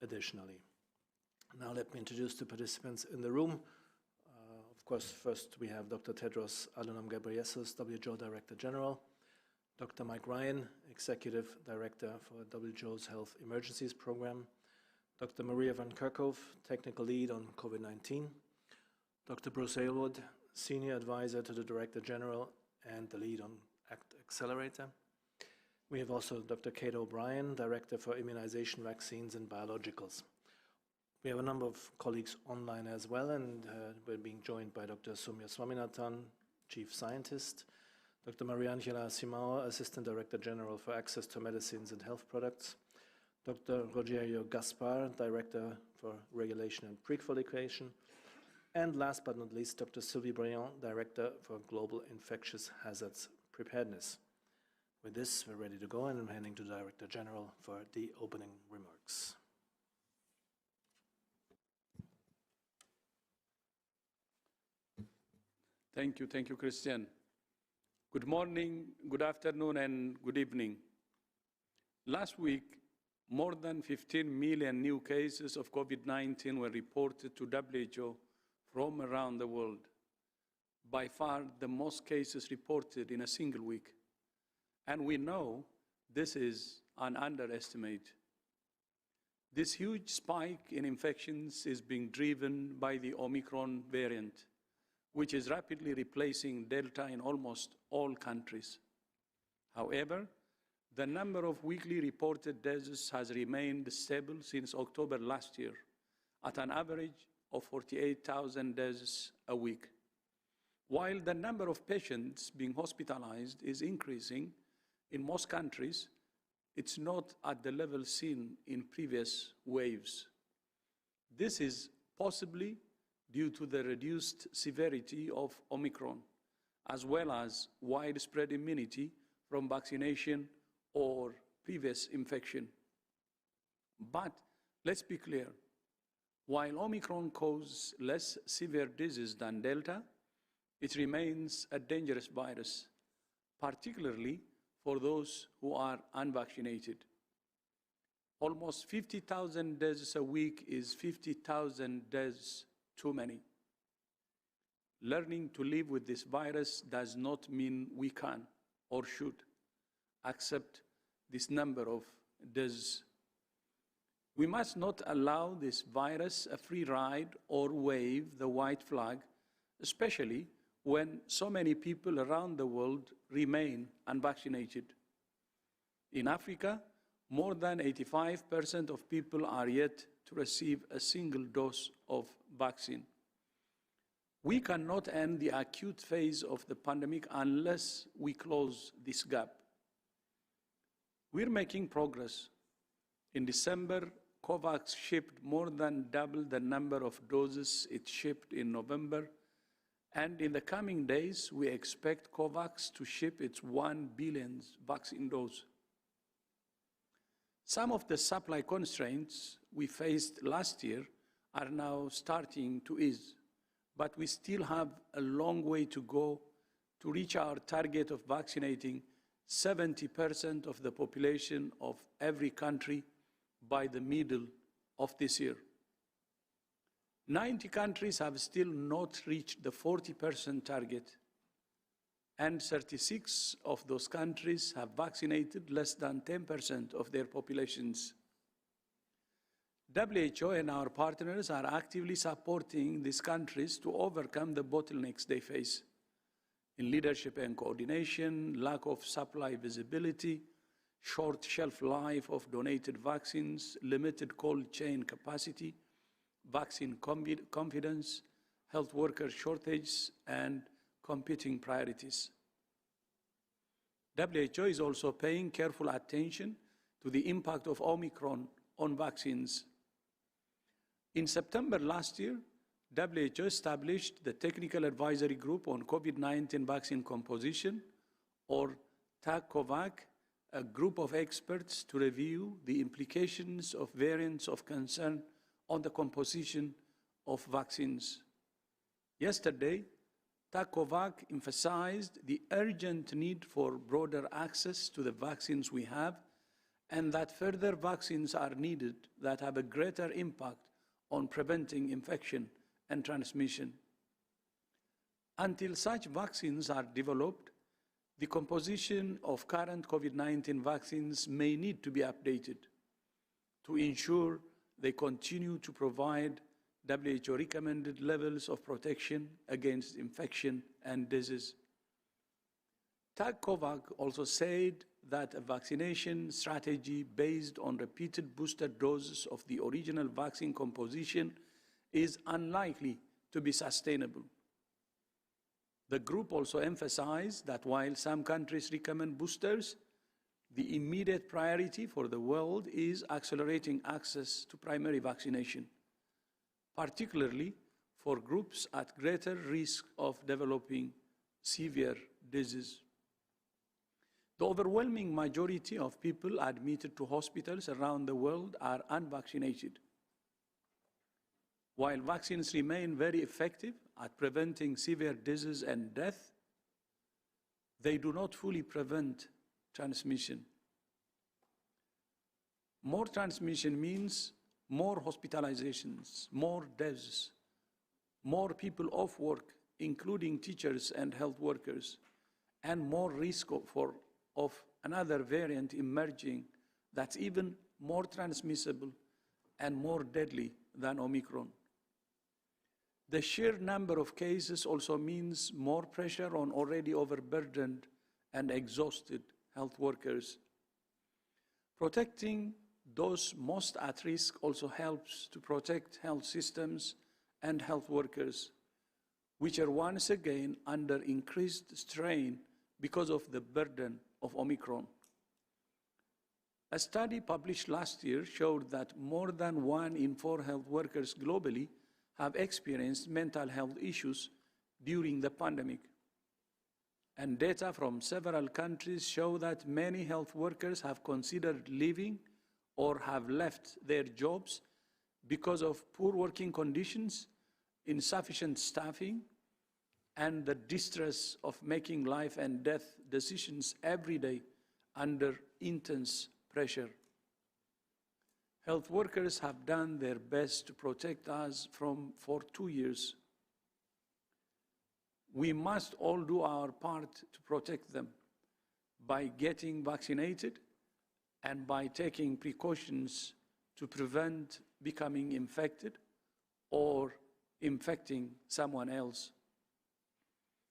additionally. Now let me introduce the participants in the room. Of course, first we have Dr. Tedros Adhanom Ghebreyesus, WHO Director General, Dr. Mike Ryan, Executive Director for WHO's Health Emergencies Program, Dr. Maria Van Kerkhove, Technical Lead on COVID-19, Dr. Bruce Aylward, Senior Advisor to the Director General and the Lead on ACT Accelerator. We have also Dr. Kate O'Brien, Director for Immunization, Vaccines and Biologicals. We have a number of colleagues online as well, and we're being joined by Dr. Soumya Swaminathan, Chief Scientist, Dr. Mariangela Simao, Assistant Director General for Access to Medicines and Health Products, Dr. Rogerio Gaspar, Director for Regulation and Prequalification, and last but not least, Dr. Sylvie Briand, Director for Global Infectious Hazards Preparedness. With this, we're ready to go, and I'm handing to the Director General for the opening remarks. Thank you, Christian. Good morning, good afternoon, and good evening. Last week, more than 15 million new cases of COVID-19 were reported to WHO from around the world. By far, the most cases reported in a single week. And we know this is an underestimate. This huge spike in infections is being driven by the Omicron variant, which is rapidly replacing Delta in almost all countries. However, the number of weekly reported deaths has remained stable since October last year, at an average of 48,000 deaths a week. While the number of patients being hospitalized is increasing in most countries, it's not at the level seen in previous waves. This is possibly due to the reduced severity of Omicron, as well as widespread immunity from vaccination or previous infection. But let's be clear, while Omicron causes less severe disease than Delta, it remains a dangerous virus, particularly for those who are unvaccinated. Almost 50,000 deaths a week is 50,000 deaths too many. Learning to live with this virus does not mean we can or should accept this number of deaths. We must not allow this virus a free ride or wave the white flag, especially when so many people around the world remain unvaccinated. In Africa, more than 85% of people are yet to receive a single dose of vaccine. We cannot end the acute phase of the pandemic unless we close this gap. We're making progress. In December, COVAX shipped more than double the number of doses it shipped in November, and in the coming days, we expect COVAX to ship its 1 billionth vaccine dose. Some of the supply constraints we faced last year are now starting to ease, but we still have a long way to go to reach our target of vaccinating 70% of the population of every country by the middle of this year. 90 countries have still not reached the 40% target, and 36 of those countries have vaccinated less than 10% of their populations. WHO and our partners are actively supporting these countries to overcome the bottlenecks they face in leadership and coordination, lack of supply visibility, short shelf life of donated vaccines, limited cold chain capacity, vaccine confidence, health worker shortage, and competing priorities. WHO is also paying careful attention to the impact of Omicron on vaccines. In September last year, WHO established the Technical Advisory Group on COVID-19 Vaccine Composition, or TACOVAC, a group of experts to review the implications of variants of concern on the composition of vaccines. Yesterday, TACOVAC emphasized the urgent need for broader access to the vaccines we have and that further vaccines are needed that have a greater impact on preventing infection and transmission. Until such vaccines are developed, the composition of current COVID-19 vaccines may need to be updated to ensure they continue to provide WHO-recommended levels of protection against infection and disease. Tag Kovac also said that a vaccination strategy based on repeated booster doses of the original vaccine composition is unlikely to be sustainable. The group also emphasized that while some countries recommend boosters, the immediate priority for the world is accelerating access to primary vaccination, particularly for groups at greater risk of developing severe disease. The overwhelming majority of people admitted to hospitals around the world are unvaccinated. While vaccines remain very effective at preventing severe disease and death, they do not fully prevent transmission. More transmission means more hospitalizations, more deaths, more people off work, including teachers and health workers, and more risk of another variant emerging that's even more transmissible and more deadly than Omicron. The sheer number of cases also means more pressure on already overburdened and exhausted health workers. Protecting those most at risk also helps to protect health systems and health workers, which are once again under increased strain because of the burden of Omicron. A study published last year showed that more than 1 in 4 health workers globally have experienced mental health issues during the pandemic. And data from several countries show that many health workers have considered leaving or have left their jobs because of poor working conditions, insufficient staffing, and the distress of making life and death decisions every day under intense pressure. Health workers have done their best to protect us for 2 years. We must all do our part to protect them by getting vaccinated and by taking precautions to prevent becoming infected or infecting someone else.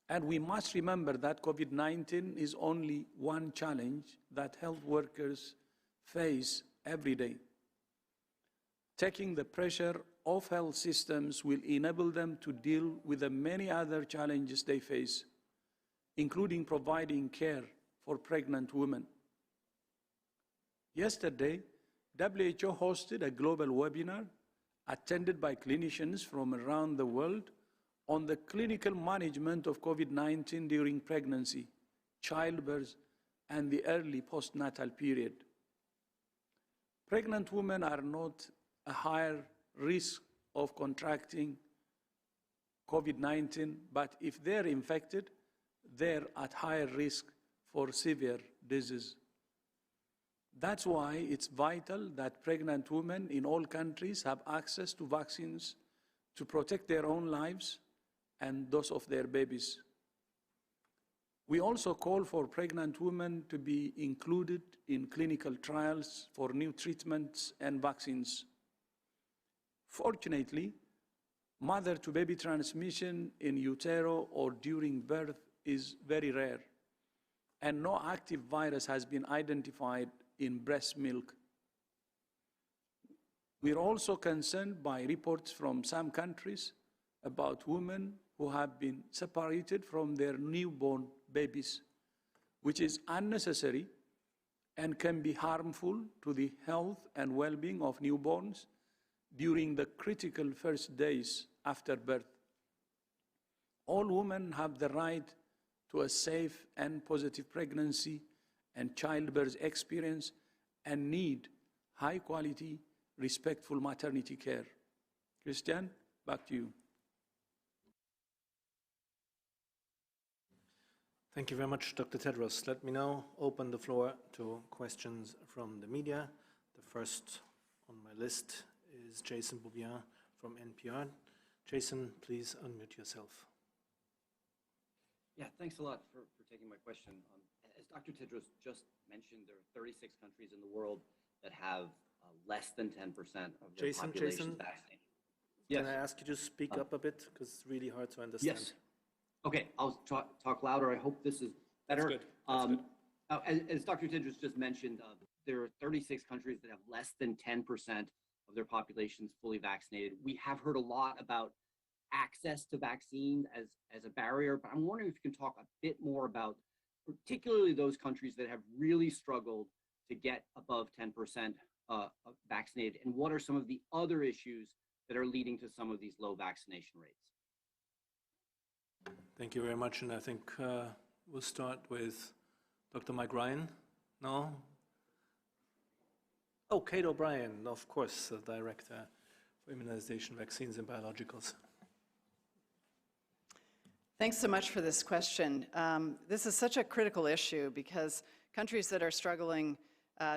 And we must remember that COVID-19 is only one challenge that health workers face every day. Taking the pressure off health systems will enable them to deal with the many other challenges they face, including providing care for pregnant women. Yesterday, WHO hosted a global webinar attended by clinicians from around the world on the clinical management of COVID-19 during pregnancy, childbirth, and the early postnatal period. Pregnant women are not a higher risk of contracting COVID-19, but if they're infected, they're at higher risk for severe disease. That's why it's vital that pregnant women in all countries have access to vaccines to protect their own lives and those of their babies. We also call for pregnant women to be included in clinical trials for new treatments and vaccines. Fortunately, mother-to-baby transmission in utero or during birth is very rare, and no active virus has been identified in breast milk. We're also concerned by reports from some countries about women who have been separated from their newborn babies, which is unnecessary and can be harmful to the health and well-being of newborns during the critical first days after birth. All women have the right to a safe and positive pregnancy and childbirth experience and need high-quality, respectful maternity care. Christian, back to you. Thank you very much, Dr. Tedros. Let me now open the floor to questions from the media. The first on my list is Jason Bouvier from NPR. Jason, please unmute yourself. Yeah, thanks a lot for taking my question. As Dr. Tedros just mentioned, there are 36 countries in the world that have less than 10% of their population vaccinated. Yes. Can I ask you to speak up a bit, because it's really hard to understand? Yes. Okay, I'll talk louder. I hope this is better. That's good. That's good. As Dr. Tedros just mentioned, there are 36 countries that have less than 10% of their populations fully vaccinated. We have heard a lot about access to vaccine as a barrier, but I'm wondering if you can talk a bit more about particularly those countries that have really struggled to get above 10% vaccinated, and what are some of the other issues that are leading to some of these low vaccination rates? Thank you very much, and I think we'll start with Dr. Mike Ryan. No? Oh, Kate O'Brien, of course, the Director for Immunization, Vaccines and Biologicals. Thanks so much for this question. This is such a critical issue because countries that are struggling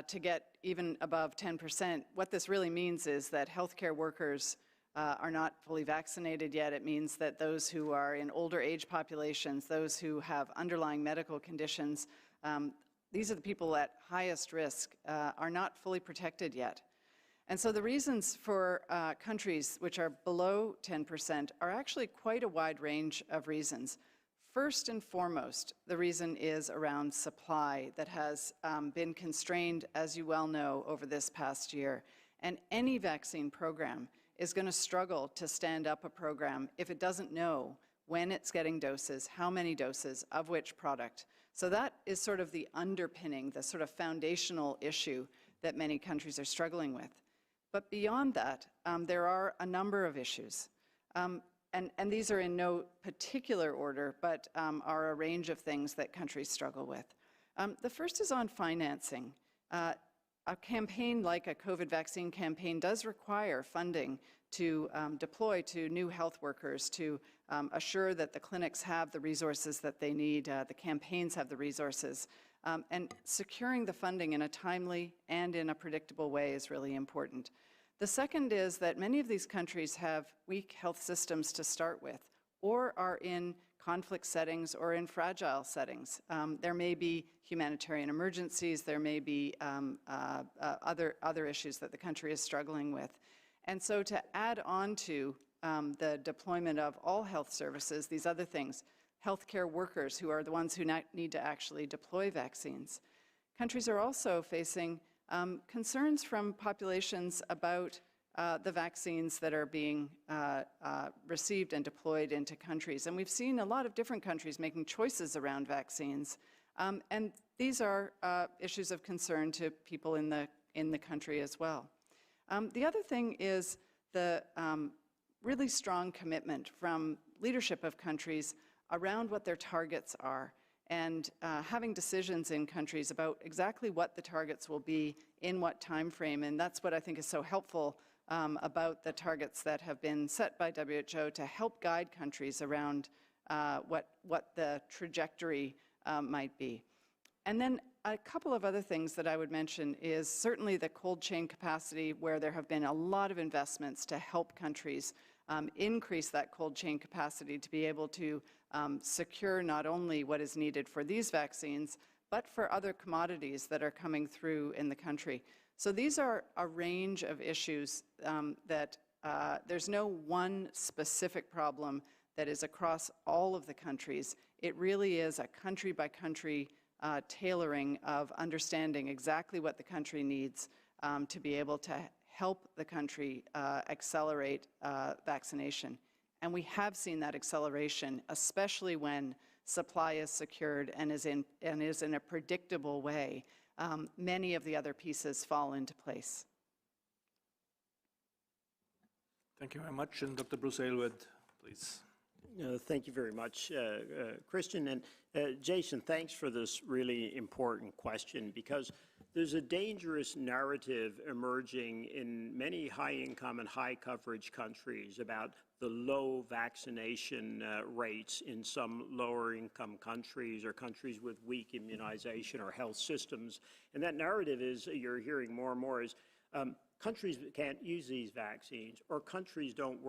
to get even above 10%, what this really means is that healthcare workers are not fully vaccinated yet. It means that those who are in older age populations, those who have underlying medical conditions, these are the people at highest risk, are not fully protected yet. And so the reasons for countries which are below 10% are actually quite a wide range of reasons. First and foremost, the reason is around supply that has been constrained, as you well know, over this past year. And any vaccine program is going to struggle to stand up a program if it doesn't know when it's getting doses, how many doses, of which product. So that is sort of the underpinning, the sort of foundational issue that many countries are struggling with. But beyond that, there are a number of issues. And these are in no particular order, but are a range of things that countries struggle with. The first is on financing. A campaign like a COVID vaccine campaign does require funding to deploy to new health workers, to assure that the clinics have the resources that they need, the campaigns have the resources. And securing the funding in a timely and in a predictable way is really important. The second is that many of these countries have weak health systems to start with, or are in conflict settings or in fragile settings. There may be humanitarian emergencies, there may be other issues that the country is struggling with. And so to add on to the deployment of all health services, these other things, healthcare workers who are the ones who need to actually deploy vaccines. Countries are also facing concerns from populations about the vaccines that are being received and deployed into countries. And we've seen a lot of different countries making choices around vaccines. And these are issues of concern to people in the country as well. The other thing is the really strong commitment from leadership of countries around what their targets are, and having decisions in countries about exactly what the targets will be in what time frame. And that's what I think is so helpful about the targets that have been set by WHO to help guide countries around what the trajectory might be. And then a couple of other things that I would mention is certainly the cold chain capacity, where there have been a lot of investments to help countries increase that cold chain capacity to be able to secure not only what is needed for these vaccines, but for other commodities that are coming through in the country. So these are a range of issues that there's no one specific problem that is across all of the countries. It really is a country-by-country tailoring of understanding exactly what the country needs to be able to help the country accelerate vaccination. And we have seen that acceleration, especially when supply is secured and is in a predictable way. Many of the other pieces fall into place. Thank you very much. And Dr. Bruce Aylward, please. Thank you very much, Christian. And Jason, thanks for this really important question, because there's a dangerous narrative emerging in many high-income and high-coverage countries about the low vaccination rates in some lower-income countries or countries with weak immunization or health systems. And that narrative is, you're hearing more and more, is countries can't use these vaccines, or countries don't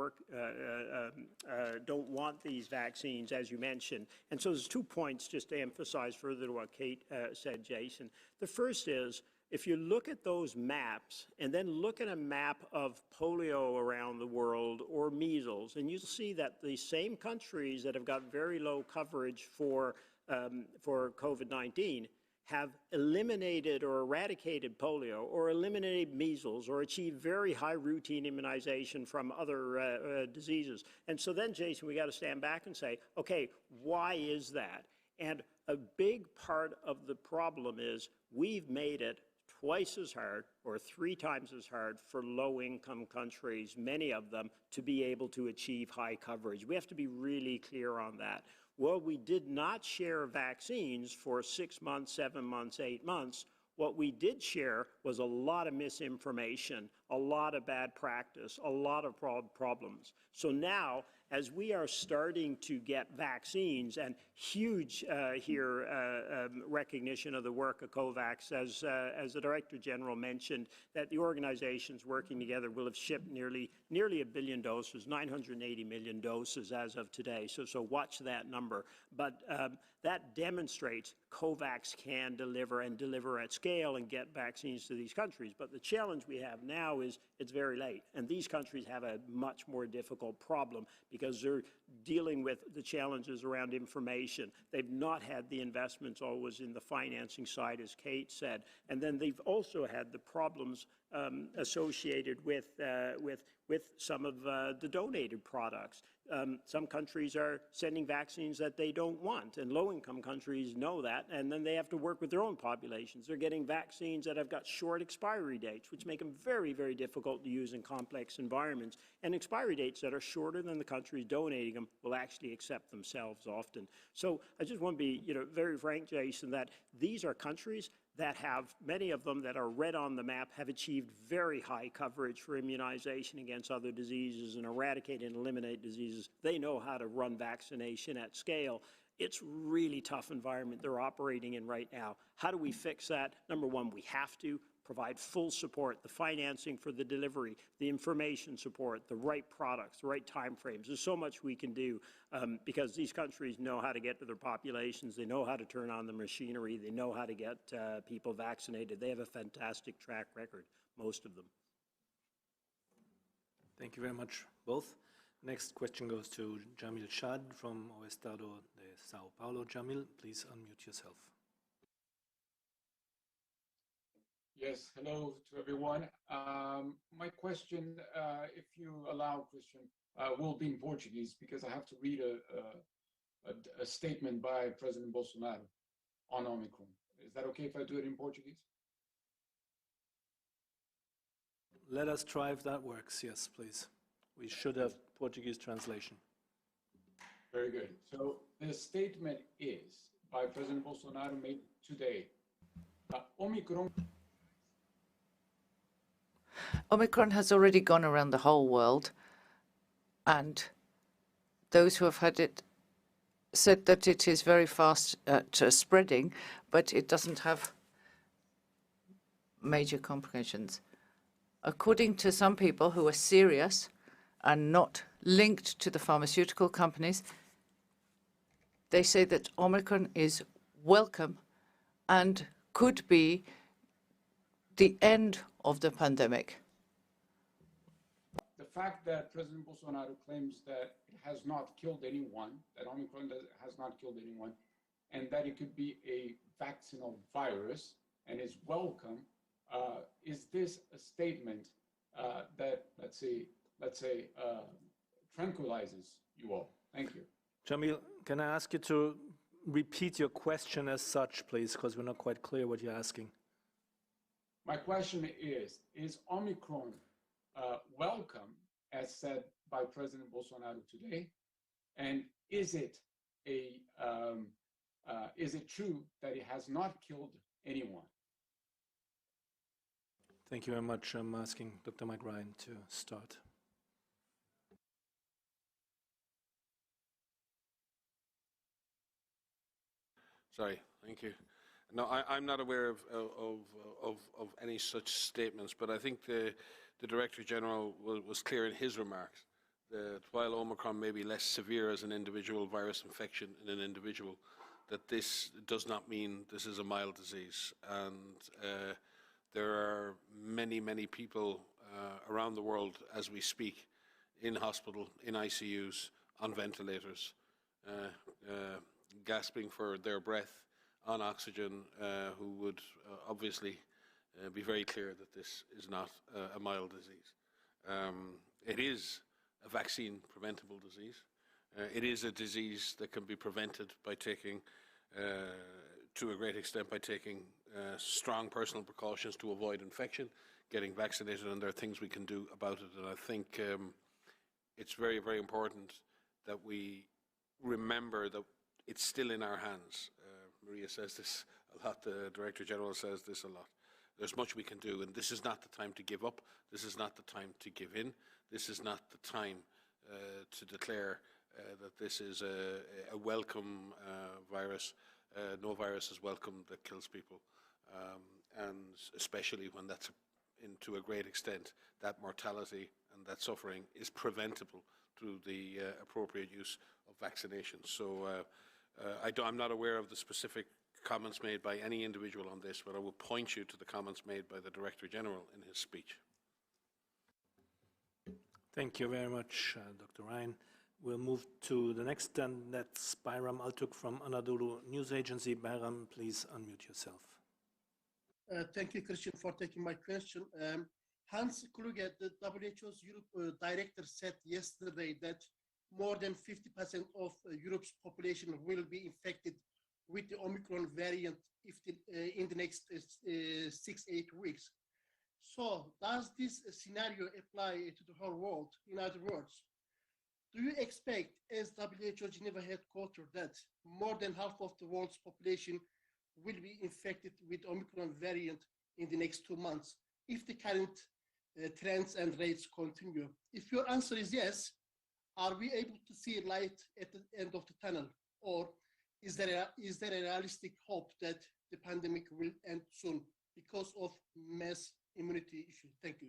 want these vaccines, as you mentioned. And so there's 2 points just to emphasize further to what Kate said, Jason. The first is, if you look at those maps and then look at a map of polio around the world or measles, and you'll see that the same countries that have got very low coverage for COVID-19 have eliminated or eradicated polio or eliminated measles or achieved very high routine immunization from other diseases. And so then, Jason, we got to stand back and say, okay, why is that? And a big part of the problem is we've made it twice as hard or 3 times as hard for low-income countries, many of them, to be able to achieve high coverage. We have to be really clear on that. Well, we did not share vaccines for 6 months, 7 months, 8 months. What we did share was a lot of misinformation, a lot of bad practice, a lot of problems. So as we are starting to get vaccines, and huge recognition of the work of COVAX, as the Director General mentioned, that the organizations working together will have shipped nearly 1 billion doses, 980 million doses as of today. So watch that number. But that demonstrates COVAX can deliver and deliver at scale and get vaccines to these countries. But the challenge we have now is it's very late, and these countries have a much more difficult problem because they're dealing with the challenges around information. They've not had the investments always in the financing side, as Kate said, and then they've also had the problems associated with some of the donated products. Some countries are sending vaccines that they don't want, and low-income countries know that, and then they have to work with their own populations. They're getting vaccines that have got short expiry dates, which make them very, very difficult to use in complex environments, and expiry dates that are shorter than the countries donating them will actually accept themselves often. So I just want to be very frank, Jason, that these are countries that have, many of them that are red on the map, have achieved very high coverage for immunization against other diseases and eradicate and eliminate diseases. They know how to run vaccination at scale. It's really tough environment they're operating in right now. How do we fix that? Number one, we have to provide full support, the financing for the delivery, the information support, the right products, the right timeframes. There's so much we can do because these countries know how to get to their populations. They know how to turn on the machinery. They know how to get people vaccinated. They have a fantastic track record, most of them. Thank you very much, both. Next question goes to Jamil Shad from O Estado de Sao Paulo. Jamil, please unmute yourself. Yes, hello to everyone. My question, if you allow, Christian, will be in Portuguese because I have to read a statement by President Bolsonaro on Omicron. Is that okay if I do it in Portuguese? Let us try if that works. Yes, please. We should have Portuguese translation. Very good. So the statement is by President Bolsonaro made today. Omicron has already gone around the whole world, and those who have had it said that it is very fast at spreading, but it doesn't have major complications. According to some people who are serious and not linked to the pharmaceutical companies, they say that Omicron is welcome and could be the end of the pandemic. The fact that President Bolsonaro claims that it has not killed anyone, that Omicron has not killed anyone, and that it could be a vaccinal virus and is welcome, is this a statement that, let's say, tranquilizes you all? Thank you. Jamil, can I ask you to repeat your question as such, please, because we're not quite clear what you're asking. My question is Omicron welcome, as said by President Bolsonaro today? And is it true that it has not killed anyone? Thank you very much. I'm asking Dr. Mike Ryan to start. Sorry, thank you. No, I'm not aware of any such statements, but I think the Director General was clear in his remarks that while Omicron may be less severe as an individual virus infection in an individual, that this does not mean this is a mild disease. And there are many, many people around the world as we speak in hospital, in ICUs, on ventilators, gasping for their breath, on oxygen, who would obviously be very clear that this is not a mild disease. It is a vaccine preventable disease. It is a disease that can be prevented by taking, to a great extent, by taking strong personal precautions to avoid infection, getting vaccinated, and there are things we can do about it. And I think it's very, very important that we remember that it's still in our hands. Maria says this a lot, the Director General says this a lot. There's much we can do, and this is not the time to give up. This is not the time to give in. This is not the time to declare that this is a welcome virus. No virus is welcome that kills people, and especially when that's, to a great extent, that mortality and that suffering is preventable through the appropriate use of vaccinations. So I'm not aware of the specific comments made by any individual on this, but I will point you to the comments made by the Director General in his speech. Thank you very much, Dr. Ryan. We'll move to the next, and that's Bayram Altuk from Anadolu News Agency. Bayram, please unmute yourself. Thank you, Christian, for taking my question. Hans Kluge, the WHO's Europe director, said yesterday that more than 50% of Europe's population will be infected with the Omicron variant in the next 6-8 weeks. So does this scenario apply to the whole world? In other words, do you expect, as WHO Geneva headquarters, that more than half of the world's population will be infected with Omicron variant in the next 2 months if the current trends and rates continue? If your answer is yes, are we able to see light at the end of the tunnel, or is there a realistic hope that the pandemic will end soon because of mass immunity issue? Thank you.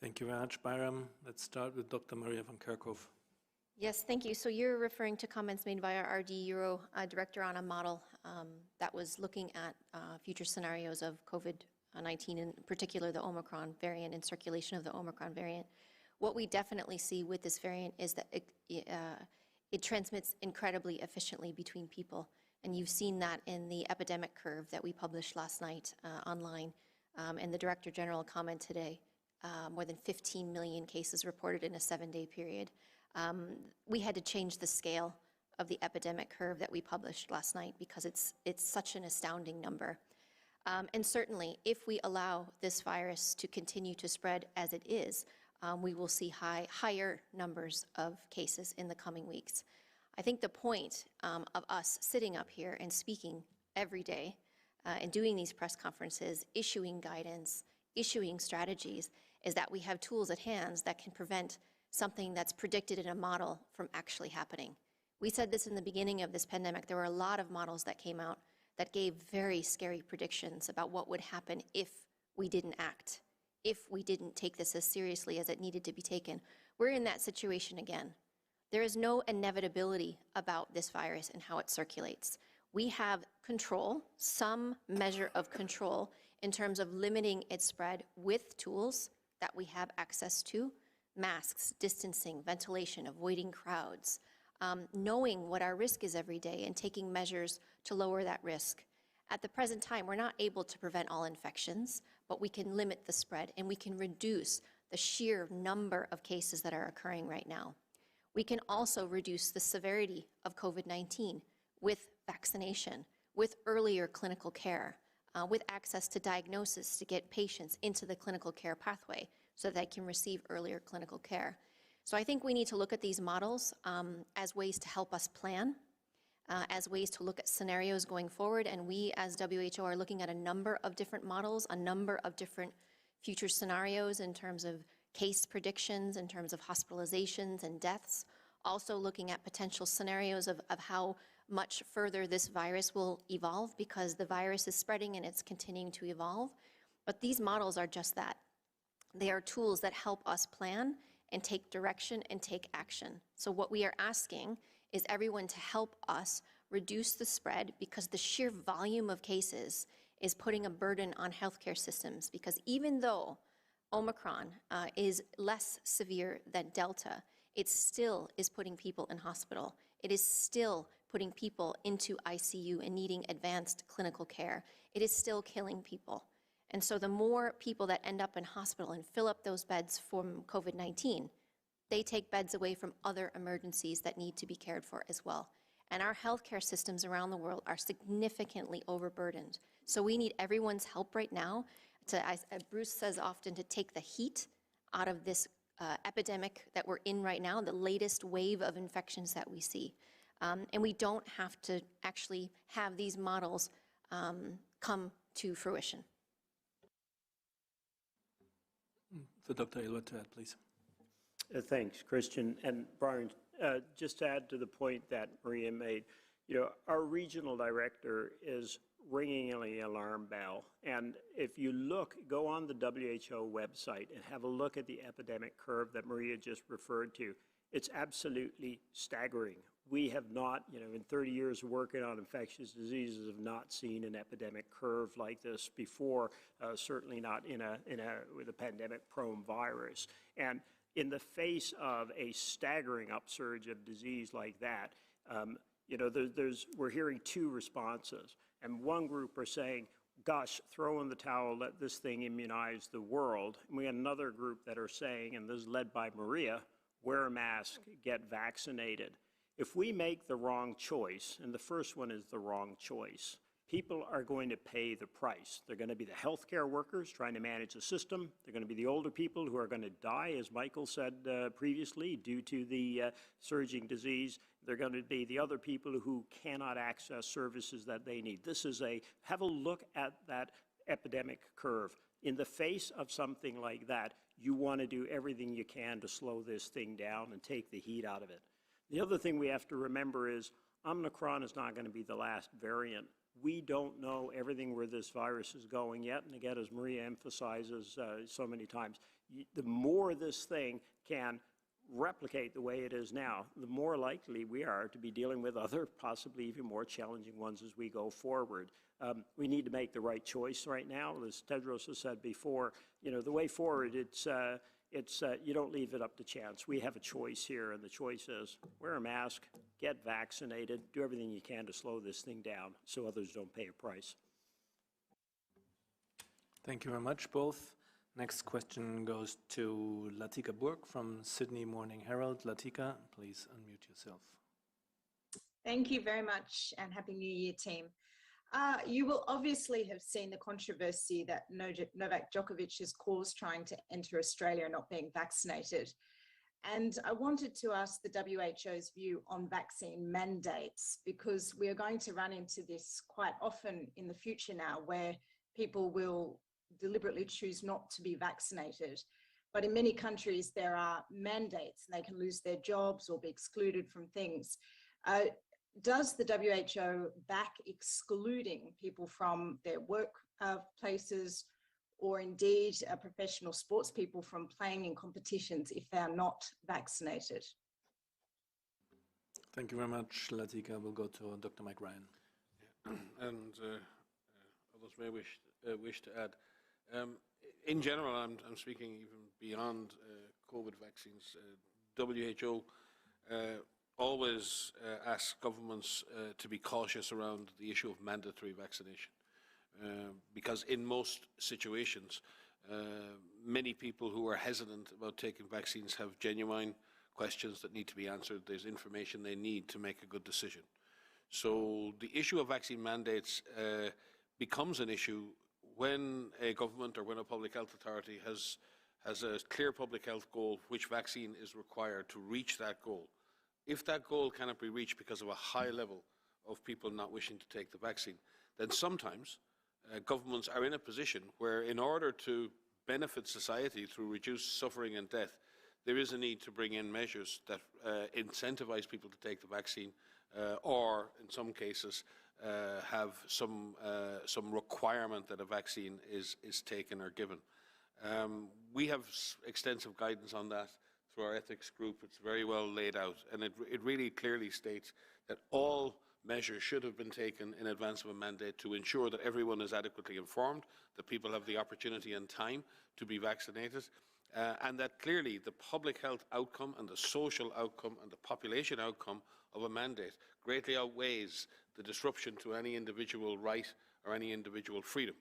Thank you very much, Bayram. Let's start with Dr. Maria van Kerkhove. Yes, thank you. So you're referring to comments made by our RD Euro director on a model that was looking at future scenarios of COVID-19, in particular the Omicron variant and circulation of the Omicron variant. What we definitely see with this variant is that it transmits incredibly efficiently between people. And you've seen that in the epidemic curve that we published last night online. And the Director General comment today, more than 15 million cases reported in a 7-day period. We had to change the scale of the epidemic curve that we published last night because it's such an astounding number. And certainly, if we allow this virus to continue to spread as it is, we will see higher numbers of cases in the coming weeks. I think the point of us sitting up here and speaking every day and doing these press conferences, issuing guidance, issuing strategies, is that we have tools at hand that can prevent something that's predicted in a model from actually happening. We said this in the beginning of this pandemic. There were a lot of models that came out that gave very scary predictions about what would happen if we didn't act, if we didn't take this as seriously as it needed to be taken. We're in that situation again. There is no inevitability about this virus and how it circulates. We have control, some measure of control, in terms of limiting its spread with tools that we have access to: masks, distancing, ventilation, avoiding crowds, knowing what our risk is every day and taking measures to lower that risk. At the present time, we're not able to prevent all infections, but we can limit the spread and we can reduce the sheer number of cases that are occurring right now. We can also reduce the severity of COVID-19 with vaccination, with earlier clinical care, with access to diagnosis to get patients into the clinical care pathway so that they can receive earlier clinical care. So I think we need to look at these models as ways to help us plan, as ways to look at scenarios going forward. And we as WHO are looking at a number of different models, a number of different future scenarios in terms of case predictions, in terms of hospitalizations and deaths, also looking at potential scenarios of how much further this virus will evolve, because the virus is spreading and it's continuing to evolve. But these models are just that. They are tools that help us plan and take direction and take action. So what we are asking is everyone to help us reduce the spread, because the sheer volume of cases is putting a burden on healthcare systems. Because even though Omicron is less severe than Delta, it still is putting people in hospital. It is still putting people into ICU and needing advanced clinical care. It is still killing people. And so the more people that end up in hospital and fill up those beds from COVID-19, they take beds away from other emergencies that need to be cared for as well. And our healthcare systems around the world are significantly overburdened. So we need everyone's help right now to, as Bruce says often, to take the heat out of this epidemic that we're in right now, the latest wave of infections that we see. And we don't have to actually have these models come to fruition. The Dr. Aylward to add, please. Thanks, Christian. And Brian, just to add to the point that Maria made, our regional director is ringing the alarm bell. And if you go on the WHO website and have a look at the epidemic curve that Maria just referred to, it's absolutely staggering. We have not, in 30 years of working on infectious diseases, have not seen an epidemic curve like this before, certainly not with a pandemic-prone virus. And in the face of a staggering upsurge of disease like that, we're hearing two responses. And one group are saying, gosh, throw in the towel, let this thing immunize the world. And we have another group that are saying, and this is led by Maria, wear a mask, get vaccinated. If we make the wrong choice, and the first one is the wrong choice, people are going to pay the price. They're going to be the healthcare workers trying to manage the system. They're going to be the older people who are going to die, as Michael said previously, due to the surging disease. They're going to be the other people who cannot access services that they need. Have a look at that epidemic curve. In the face of something like that, you want to do everything you can to slow this thing down and take the heat out of it. The other thing we have to remember is Omicron is not going to be the last variant. We don't know everything where this virus is going yet. And again, as Maria emphasizes so many times, the more this thing can replicate the way it is now, the more likely we are to be dealing with other, possibly even more challenging ones as we go forward. We need to make the right choice right now. As Tedros has said before, the way forward, you don't leave it up to chance. We have a choice here, and the choice is wear a mask, get vaccinated, do everything you can to slow this thing down so others don't pay a price. Thank you very much, both. Next question goes to Latika Burke from Sydney Morning Herald. Latika, please unmute yourself. Thank you very much, and Happy New Year, team. You will obviously have seen the controversy that Novak Djokovic has caused trying to enter Australia not being vaccinated. And I wanted to ask the WHO's view on vaccine mandates, because we are going to run into this quite often in the future now, where people will deliberately choose not to be vaccinated. But in many countries, there are mandates and they can lose their jobs or be excluded from things. Does the WHO back excluding people from their work places, or indeed professional sports people from playing in competitions if they are not vaccinated? Thank you very much, Latika. We'll go to Dr. Mike Ryan. And others may wish to add. In general, I'm speaking even beyond COVID vaccines. WHO always asks governments to be cautious around the issue of mandatory vaccination, because in most situations, many people who are hesitant about taking vaccines have genuine questions that need to be answered. There's information they need to make a good decision. So the issue of vaccine mandates becomes an issue when a government or when a public health authority has has a clear public health goal which vaccine is required to reach that goal. If that goal cannot be reached because of a high level of people not wishing to take the vaccine, then sometimes governments are in a position where, in order to benefit society through reduced suffering and death, there is a need to bring in measures that incentivize people to take the vaccine, or in some cases have some requirement that a vaccine is taken or given. We have extensive guidance on that through our ethics group. It's very well laid out, and it really clearly states that all measures should have been taken in advance of a mandate to ensure that everyone is adequately informed, that people have the opportunity and time to be vaccinated, and that clearly the public health outcome and the social outcome and the population outcome of a mandate greatly outweighs the disruption to any individual right or any individual freedom.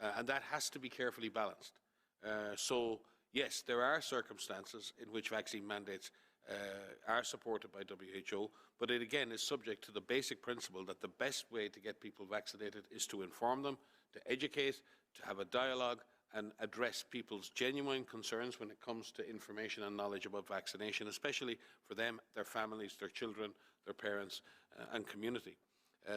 And that has to be carefully balanced. So, yes, there are circumstances in which vaccine mandates are supported by WHO, but it again is subject to the basic principle that the best way to get people vaccinated is to inform them, to educate, to have a dialogue and address people's genuine concerns when it comes to information and knowledge about vaccination, especially for them, their families, their children, their parents and community.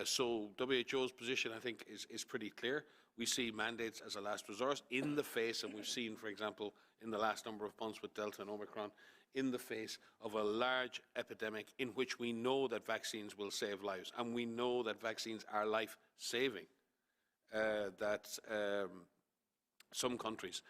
So WHO's position, I think, is pretty clear. We see mandates as a last resort in the face, and we've seen, for example, in the last number of months with Delta and Omicron, in the face of a large epidemic in which we know that vaccines will save lives, and we know that vaccines are life-saving, some countries,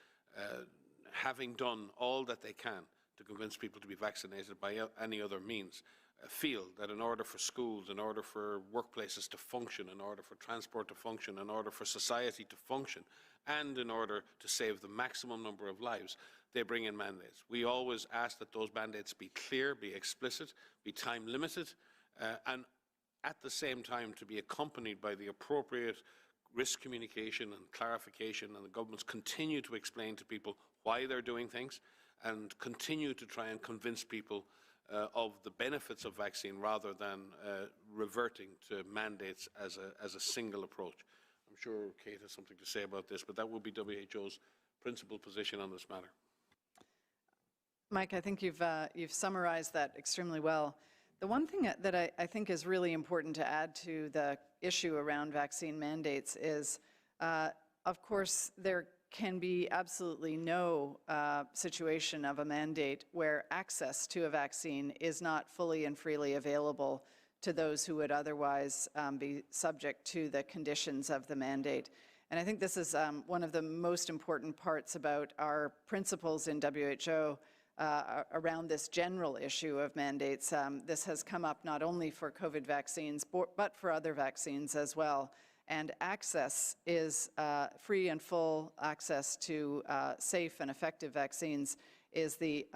having done all that they can to convince people to be vaccinated by any other means, feel that in order for schools, in order for workplaces to function, in order for transport to function, in order for society to function, and in order to save the maximum number of lives, they bring in mandates. We always ask that those mandates be clear, be explicit, be time limited, and at the same time to be accompanied by the appropriate risk communication and clarification, and the governments continue to explain to people why they're doing things and continue to try and convince people of the benefits of vaccine rather than reverting to mandates as a single approach. I'm sure Kate has something to say about this, but that would be WHO's principal position on this matter. Mike, I think you've summarized that extremely well. The one thing that I think is really important to add to the issue around vaccine mandates is, of course, there can be absolutely no situation of a mandate where access to a vaccine is not fully and freely available to those who would otherwise be subject to the conditions of the mandate. And I think this is one of the most important parts about our principles in WHO around this general issue of mandates. This has come up not only for COVID vaccines, but for other vaccines as well. And access is free and full access to safe and effective vaccines is the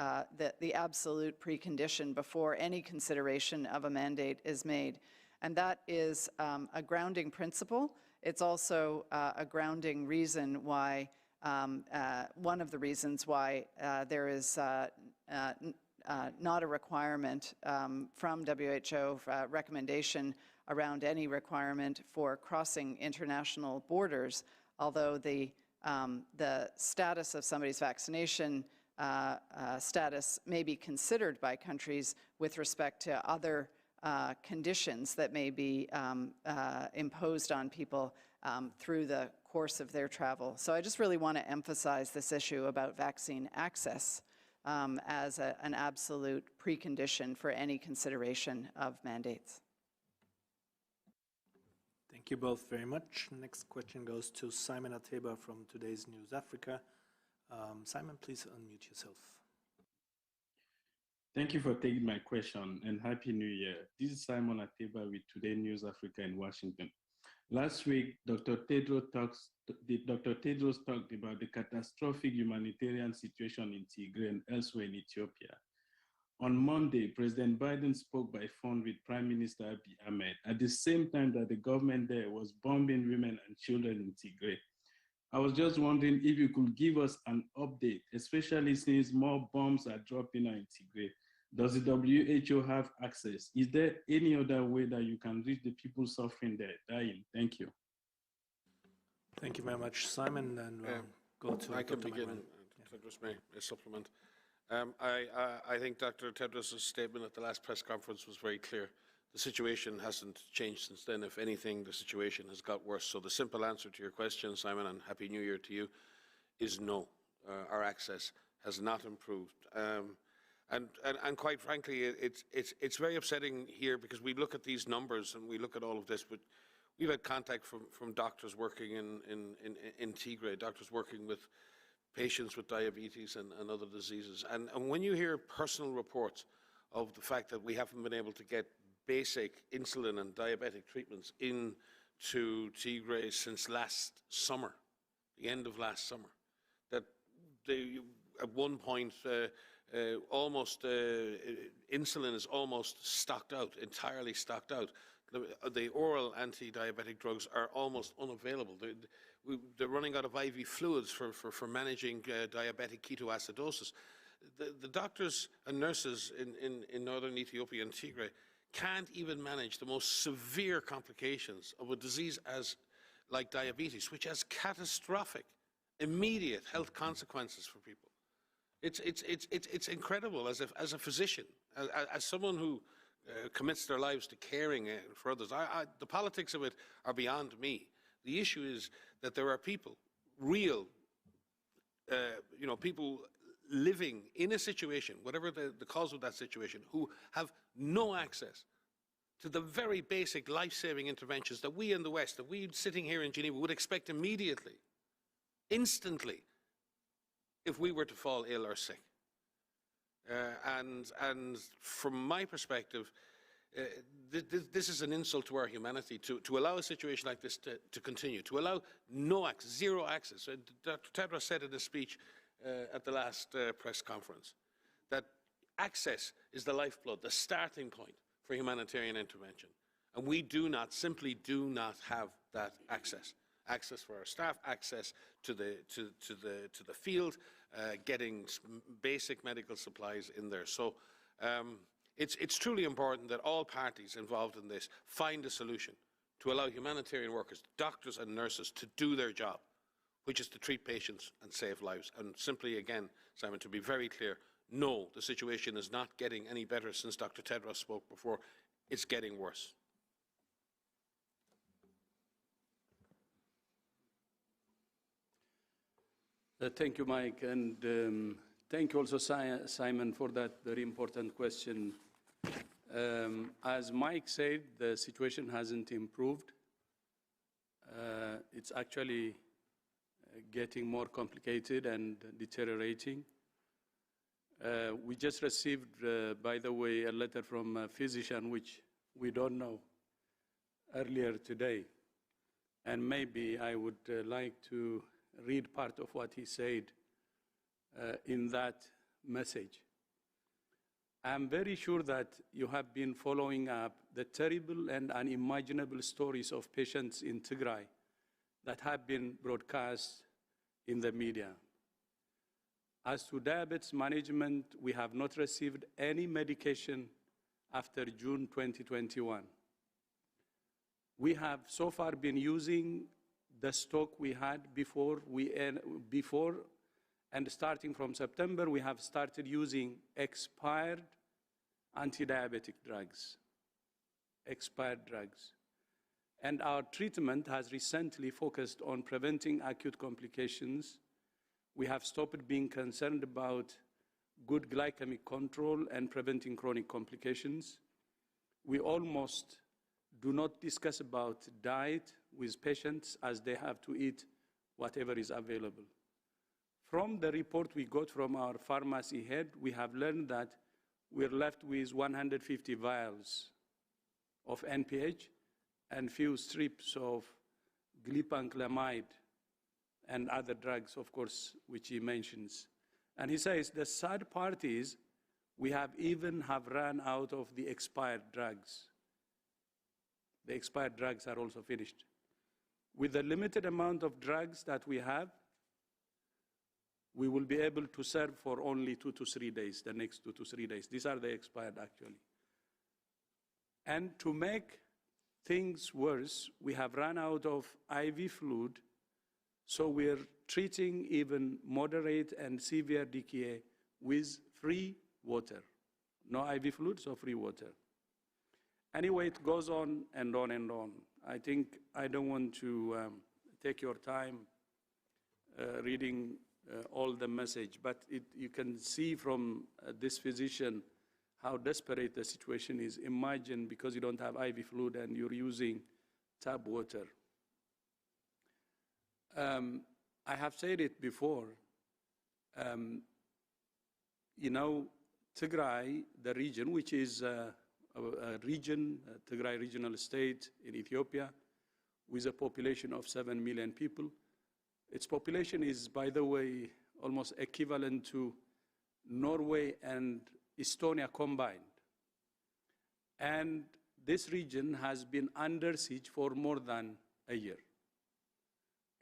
absolute precondition before any consideration of a mandate is made. And that is a grounding principle. It's also a grounding reason why, one of the reasons why there is not a requirement from WHO recommendation around any requirement for crossing international borders, although the status of somebody's vaccination status may be considered by countries with respect to other conditions that may be imposed on people through the course of their travel. So I just really want to emphasize this issue about vaccine access as an absolute precondition for any consideration of mandates. Thank you both very much. Next question goes to Simon Ateba from Today's News Africa. Simon, please unmute yourself. Thank you for taking my question, and Happy New Year. This is Simon Ateba with Today News Africa in Washington. Last week, Dr. Tedros talked about the catastrophic humanitarian situation in Tigray and elsewhere in Ethiopia. On Monday, President Biden spoke by phone with Prime Minister Abiy Ahmed at the same time that the government there was bombing women and children in Tigray. I was just wondering if you could give us an update, especially since more bombs are dropping in Tigray. Does the WHO have access? Is there any other way that you can reach the people suffering there, dying? Thank you. Thank you very much, Simon. And we'll go to I can Dr. begin. McGrath. Tedros may supplement. I think Dr. Tedros' statement at the last press conference was very clear. The situation hasn't changed since then. If anything, the situation has got worse. So the simple answer to your question, Simon, and Happy New Year to you, is no. Our access has not improved. And quite frankly, it's very upsetting here because we look at these numbers and we look at all of this, but we've had contact from doctors working in Tigray, doctors working with patients with diabetes and other diseases. And when you hear personal reports of the fact that we haven't been able to get basic insulin and diabetic treatments into Tigray since last summer, the end of last summer, that at one point insulin is almost stocked out, entirely stocked out. The oral anti-diabetic drugs are almost unavailable. They're running out of IV fluids for managing diabetic ketoacidosis. The doctors and nurses in northern Ethiopia and Tigray can't even manage the most severe complications of a disease like diabetes, which has catastrophic, immediate health consequences for people. It's incredible as a physician, as someone who commits their lives to caring for others. The politics of it are beyond me. The issue is that there are people, real, people living in a situation, whatever the cause of that situation, who have no access to the very basic life-saving interventions that we in the West, that we sitting here in Geneva would expect immediately, instantly, if we were to fall ill or sick. And from my perspective, this is an insult to our humanity, to allow a situation like this to continue, to allow no access, zero access. Dr. Tedros said in a speech at the last press conference that access is the lifeblood, the starting point for humanitarian intervention. And we simply do not have that access. Access for our staff, access to the field, getting basic medical supplies in there. So it's truly important that all parties involved in this find a solution to allow humanitarian workers, doctors and nurses, to do their job, which is to treat patients and save lives. And simply, again, Simon, to be very clear, no, the situation is not getting any better since Dr. Tedros spoke before. It's getting worse. Thank you, Mike, and thank you also, Simon, for that very important question. As Mike said, the situation hasn't improved. It's actually getting more complicated and deteriorating. We just received, by the way, a letter from a physician, which we don't know, earlier today. And maybe I would like to read part of what he said in that message. I'm very sure that you have been following up the terrible and unimaginable stories of patients in Tigray that have been broadcast in the media. As to diabetes management, we have not received any medication after June 2021. We have so far been using the stock we had before, and starting from September, we have started using expired anti-diabetic drugs, And our treatment has recently focused on preventing acute complications. We have stopped being concerned about good glycemic control and preventing chronic complications. We almost do not discuss about diet with patients, as they have to eat whatever is available. From the report we got from our pharmacy head, we have learned that we're left with 150 vials of NPH and few strips of glipanclamide and other drugs, of course, which he mentions. And he says the sad part is we have run out of the expired drugs. The expired drugs are also finished. With the limited amount of drugs that we have, we will be able to serve for only 2 to 3 days, the next 2 to 3 days. These are the expired, actually. And to make things worse, we have run out of IV fluid, so we're treating even moderate and severe DKA with free water. No IV fluid, so free water. Anyway, it goes on and on and on. I think I don't want to take your time reading all the message, but you can see from this physician how desperate the situation is. Imagine because you don't have IV fluid and you're using tap water. I have said it before, you know, Tigray, the region, which is a region, Tigray regional state in Ethiopia, with a population of 7 million people. Its population is, by the way, almost equivalent to Norway and Estonia combined. And this region has been under siege for more than a year.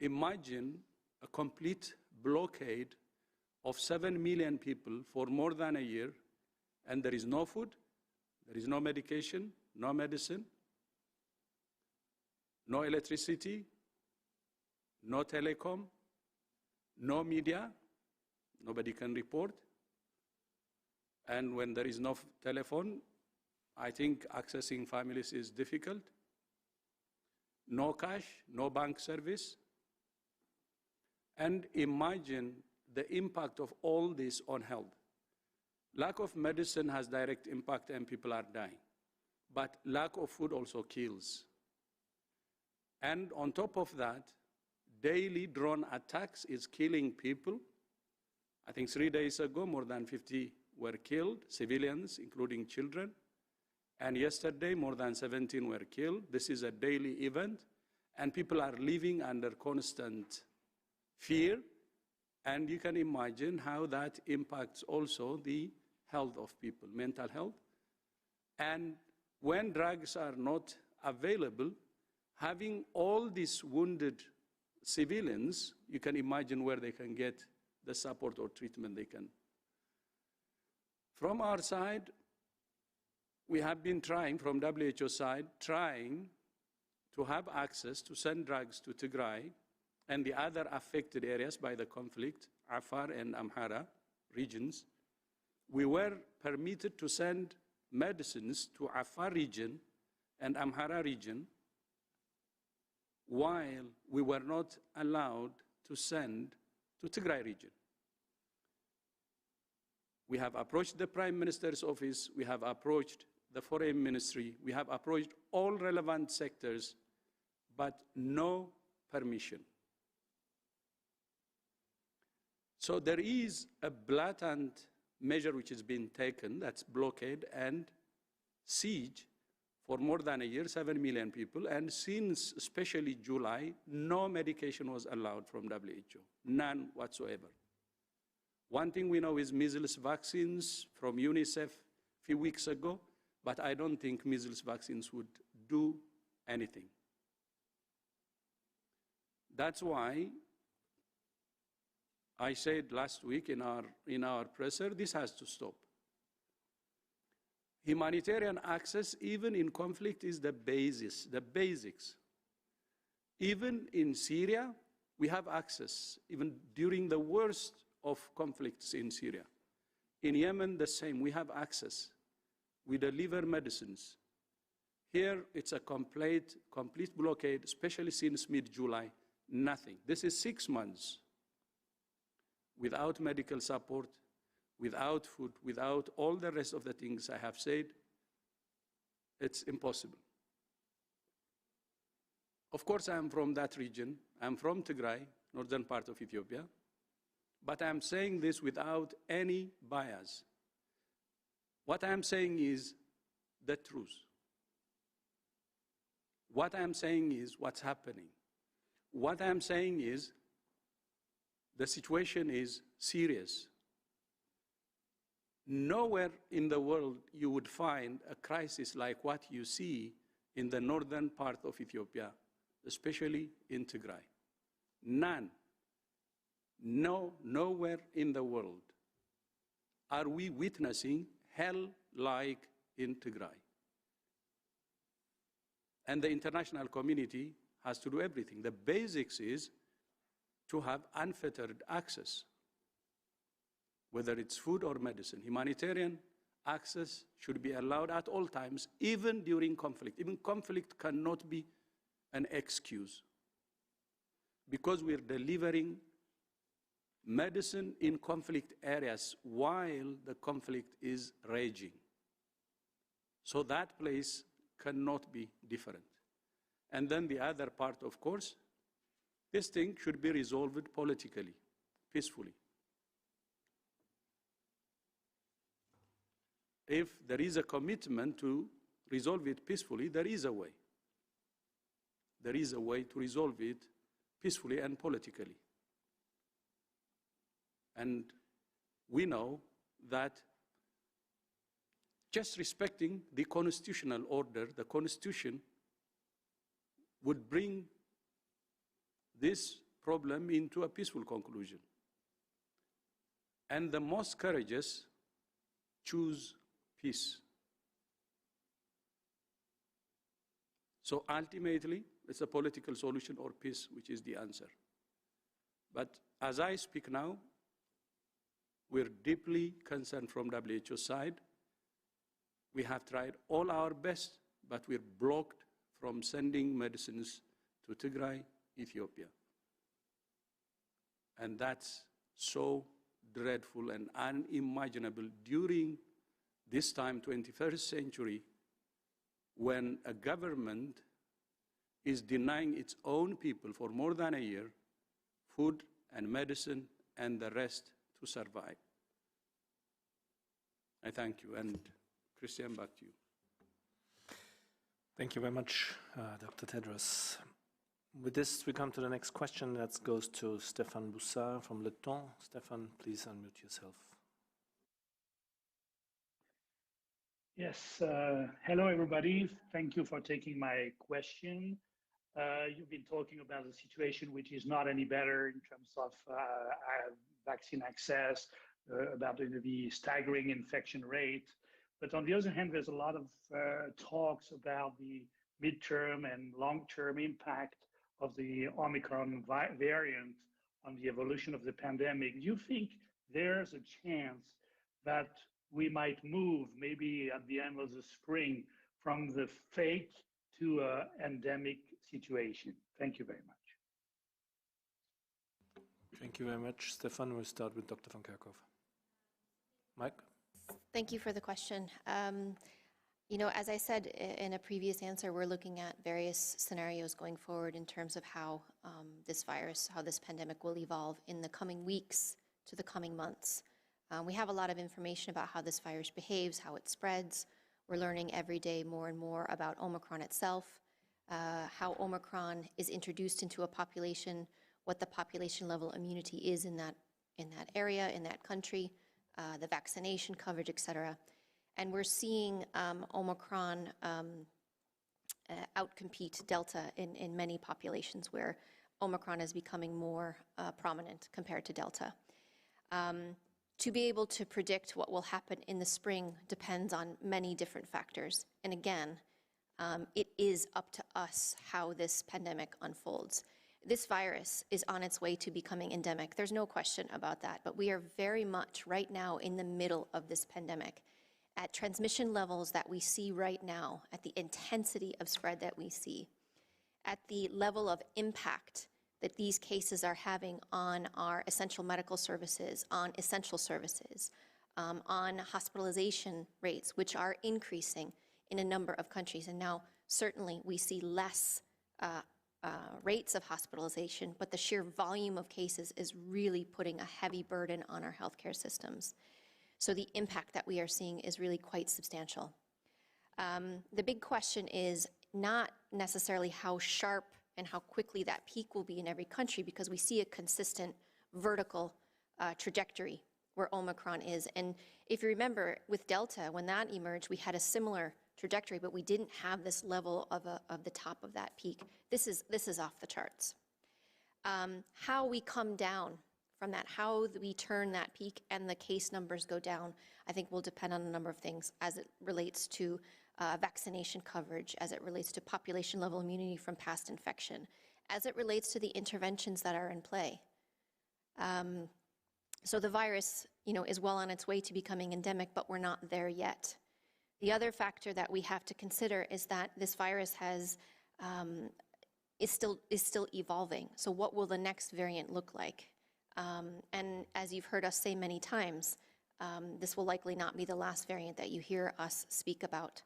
Imagine a complete blockade of 7 million people for more than a year, and there is no food, there is no medication, no medicine, no electricity, no telecom, no media, nobody can report. And when there is no telephone, I think accessing families is difficult. No cash, no bank service. And imagine the impact of all this on health. Lack of medicine has direct impact and people are dying. But lack of food also kills. And on top of that, daily drone attacks is killing people. I think 3 days ago, more than 50 were killed, civilians, including children. And yesterday, more than 17 were killed. This is a daily event. And people are living under constant fear. And you can imagine how that impacts also the health of people, mental health. And when drugs are not available, having all these wounded civilians, you can imagine where they can get the support or treatment they can. From our side, we have been trying, from WHO side, trying to have access to send drugs to Tigray and the other affected areas by the conflict, Afar and Amhara regions. We were permitted to send medicines to Afar region and Amhara region, while we were not allowed to send to Tigray region. We have approached the Prime Minister's office, we have approached the Foreign Ministry, we have approached all relevant sectors, but no permission. So there is a blatant measure which has been taken, that's blockade and siege for more than a year, 7 million people, and since especially July, no medication was allowed from WHO, none whatsoever. One thing we know is measles vaccines from UNICEF a few weeks ago, but I don't think measles vaccines would do anything. That's why I said last week in our presser, this has to stop. Humanitarian access, even in conflict, is the basis, the basics. Even in Syria, we have access, even during the worst of conflicts in Syria. In Yemen, the same, we have access. We deliver medicines. Here, it's a complete blockade, especially since mid-July, nothing. This is 6 months without medical support, without food, without all the rest of the things I have said. It's impossible. Of course, I am from that region. I'm from Tigray, northern part of Ethiopia. But I'm saying this without any bias. What I'm saying is the truth. What I'm saying is what's happening. What I'm saying is the situation is serious. Nowhere in the world you would find a crisis like what you see in the northern part of Ethiopia, especially in Tigray. None. No, nowhere in the world are we witnessing hell like in Tigray. And the international community has to do everything. The basics is to have unfettered access, whether it's food or medicine. Humanitarian access should be allowed at all times, even during conflict. Even conflict cannot be an excuse, because we're delivering medicine in conflict areas while the conflict is raging. So that place cannot be different. And then the other part, of course, this thing should be resolved politically, peacefully. If there is a commitment to resolve it peacefully, there is a way. There is a way to resolve it peacefully and politically. And we know that just respecting the constitutional order, the Constitution, would bring this problem into a peaceful conclusion. And the most courageous choose peace. So ultimately, it's a political solution or peace, which is the answer. But as I speak now, we're deeply concerned from WHO side. We have tried all our best, but we're blocked from sending medicines to Tigray, Ethiopia. And that's so dreadful and unimaginable during this time, 21st century, when a government is denying its own people for more than a year food and medicine and the rest to survive. I thank you, and Christian, back to you. Thank you very much, Dr. Tedros. With this, we come to the next question. That goes to Stéphane Boussard from Le Temps. Stéphane, please unmute yourself. Yes, hello everybody. Thank you for taking my question. You've been talking about the situation which is not any better in terms of vaccine access, about the staggering infection rate. But on the other hand, there's a lot of talks about the midterm and long-term impact of the Omicron variant on the evolution of the pandemic. Do you think there's a chance that we might move maybe at the end of the spring from the fake to an endemic situation? Thank you very much. Thank you very much, Stefan. We'll start with Dr. van Kerkhoff. Mike? Thank you for the question. You know, as I said in a previous answer, we're looking at various scenarios going forward in terms of how this virus, how this pandemic will evolve in the coming weeks to the coming months. We have a lot of information about how this virus behaves, how it spreads. We're learning every day more and more about Omicron itself, how Omicron is introduced into a population, what the population level immunity is in that area, in that country, the vaccination coverage, et cetera. And we're seeing Omicron outcompete Delta in many populations where Omicron is becoming more prominent compared to Delta. To be able to predict what will happen in the spring depends on many different factors. And again, it is up to us how this pandemic unfolds. This virus is on its way to becoming endemic. There's no question about that. But we are very much right now in the middle of this pandemic. At transmission levels that we see right now, at the intensity of spread that we see, at the level of impact that these cases are having on our essential medical services, on essential services, on hospitalization rates, which are increasing in a number of countries. And now, certainly, we see less rates of hospitalization, but the sheer volume of cases is really putting a heavy burden on our healthcare systems. So the impact that we are seeing is really quite substantial. The big question is not necessarily how sharp and how quickly that peak will be in every country, because we see a consistent vertical trajectory where Omicron is. And if you remember, with Delta, when that emerged, we had a similar trajectory, but we didn't have this level of the top of that peak. This is off the charts. How we come down from that, how we turn that peak and the case numbers go down, I think will depend on a number of things as it relates to vaccination coverage, as it relates to population level immunity from past infection, as it relates to the interventions that are in play. So the virus, is well on its way to becoming endemic, but we're not there yet. The other factor that we have to consider is that this virus is still evolving. So what will the next variant look like? And as you've heard us say many times, this will likely not be the last variant that you hear us speak about.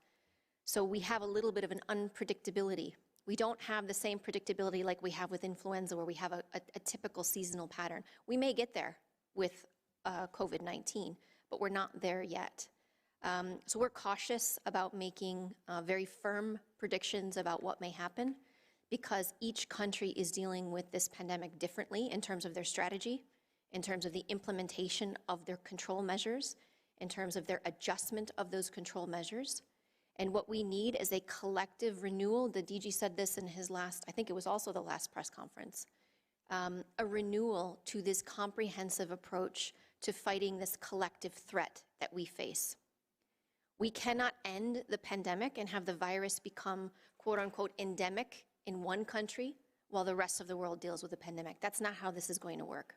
So we have a little bit of an unpredictability. We don't have the same predictability like we have with influenza, where we have a typical seasonal pattern. We may get there with COVID-19, but we're not there yet. So we're cautious about making very firm predictions about what may happen, because each country is dealing with this pandemic differently in terms of their strategy, in terms of the implementation of their control measures, in terms of their adjustment of those control measures. And what we need is a collective renewal. The DG said this in his last, I think it was also the last press conference, a renewal to this comprehensive approach to fighting this collective threat that we face. We cannot end the pandemic and have the virus become, quote unquote, endemic in one country while the rest of the world deals with the pandemic. That's not how this is going to work.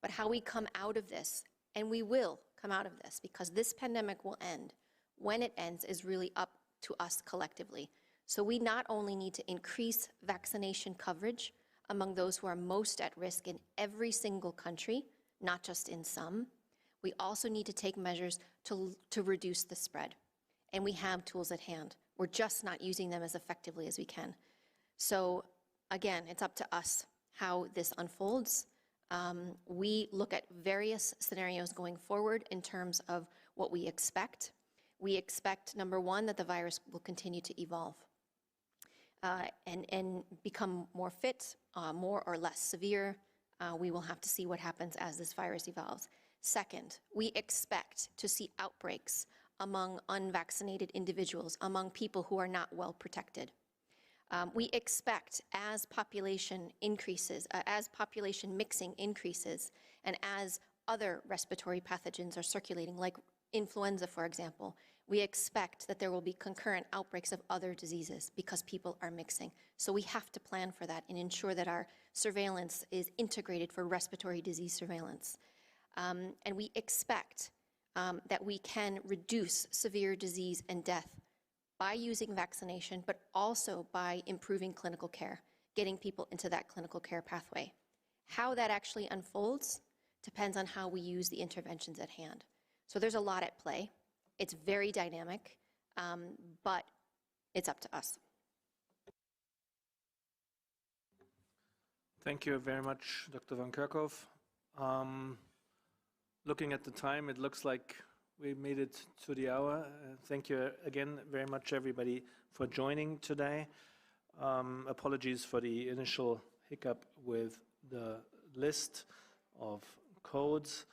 But how we come out of this, and we will come out of this, because this pandemic will end. When it ends is really up to us collectively. So we not only need to increase vaccination coverage among those who are most at risk in every single country, not just in some, we also need to take measures to reduce the spread. And we have tools at hand. We're just not using them as effectively as we can. So again, it's up to us how this unfolds. We look at various scenarios going forward in terms of what we expect. We expect, number one, that the virus will continue to evolve and become more fit, more or less severe. We will have to see what happens as this virus evolves. Second, we expect to see outbreaks among unvaccinated individuals, among people who are not well protected. We expect, as population increases, as population mixing increases, and as other respiratory pathogens are circulating, like influenza, for example, we expect that there will be concurrent outbreaks of other diseases because people are mixing. So we have to plan for that and ensure that our surveillance is integrated for respiratory disease surveillance. And we expect that we can reduce severe disease and death by using vaccination, but also by improving clinical care, getting people into that clinical care pathway. How that actually unfolds depends on how we use the interventions at hand. So there's a lot at play. It's very dynamic, but it's up to us. Thank you very much, Dr. Van Kerkhove. Looking at the time, it looks like we made it to the hour. Thank you again very much, everybody, for joining today. Apologies for the initial hiccup with the list of codes.